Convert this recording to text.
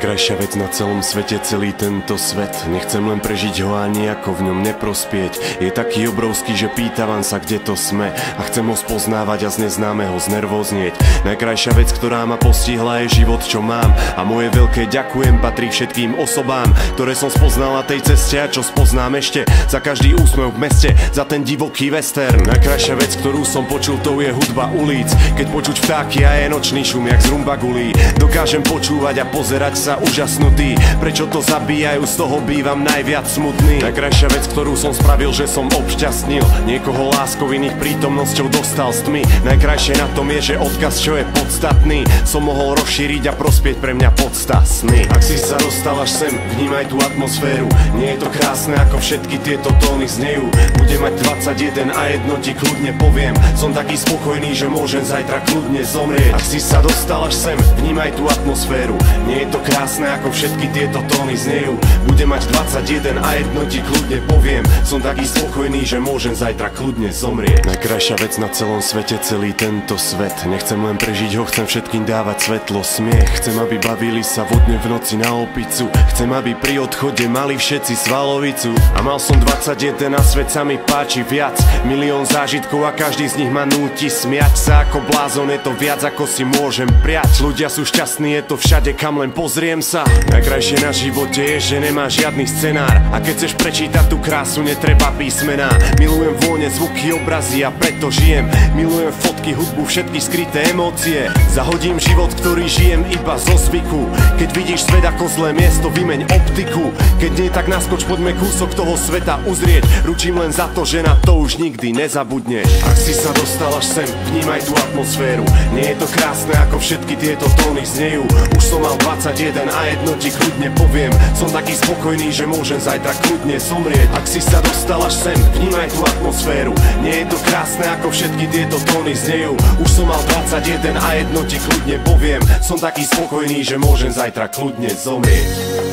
Najkrajšia vec na celom svete, celý tento svet. Nechcem len prežiť ho a nejako v ňom neprospieť. Je taký obrovský, že pýtavam sa, kde to sme. A chcem ho spoznávať a z neznámeho znervoznieť. Najkrajšia vec, ktorá ma postihla, je život, čo mám. A moje veľké ďakujem patrí všetkým osobám, ktoré som spoznal na tej ceste a čo spoznám ešte. Za každý úsmev v meste, za ten divoký western. Najkrajšia vec, ktorú som počul, to je hudba ulic. Keď počuť vtáky a je nočný šum, jak z rumbagulí. Dokážem počúvať a pozerať sa úžasnutý. Prečo to zabíjajú, z toho bývam najviac smutný. Najkrajšia vec, ktorú som spravil, že som obšťastnil niekoho láskou, iných prítomnosťou dostal z tmy. Najkrajšie na tom je, že odkaz, čo je podstatný, som mohol rozšíriť a prospieť pre mňa podstasný. Ak si sa dostal až sem, vnímaj tú atmosféru. Nie je to krásne, ako všetky tieto tóny znejú. Budem mať 21 a jedno ti kľudne poviem. Som taký spokojný, že môžem zajtra kľudne zomrieť. Ak si sa dostal až sem, vnímaj tú atmosféru. Nie je to krásne, ako všetky tieto tóny znejú. Budem mať 21 a jedno ti kľudne poviem. Som taký spokojný, že môžem zajtra kľudne zomrieť. Najkrajšia vec na celom svete, celý tento svet. Nechcem len prežiť ho, chcem všetkým dávať svetlo, smiech. Chcem, aby bavili sa vodne v noci na opicu. Chcem, aby pri odchode mali všetci svalovicu. A mal som 21 a svet sa mi páči viac. Milión zážitkov a každý z nich ma núti smiať sa ako blázon. Je to viac, ako si môžem priať. Ľudia sú šťastní, je to všade, kam len pozriem sa. Najkrajšie na živote je, že nemá žiadny scenár. A keď chceš prečítať tú krásu, netreba písmená. Milujem vône, zvuky, obrazy a preto žijem. Milujem fotky, hudbu, všetky skryté emócie. Zahodím život, ktorý žijem iba zo zvyku. Keď vidíš svet ako zlé miesto, vymeň optiku. Keď nie, tak naskoč, poďme kúsok toho sveta uzrieť. Ručím len za to, že na to už nikdy nezabudneš. Ak si sa dostal až sem, vnímaj tú atmosféru. Nie je to krásne, ako všetky tieto tóny znejú. Už som mal 21 a jedno ti kľudne poviem. Som taký spokojný, že môžem zajtra kľudne zomrieť. Ak si sa dostal až sem, vnímaj tú atmosféru. Nie je to krásne, ako všetky tieto tóny znejú. Už som mal 21 a jedno ti kľudne poviem. Som taký spokojný, že môžem zajtra kľudne zomrieť.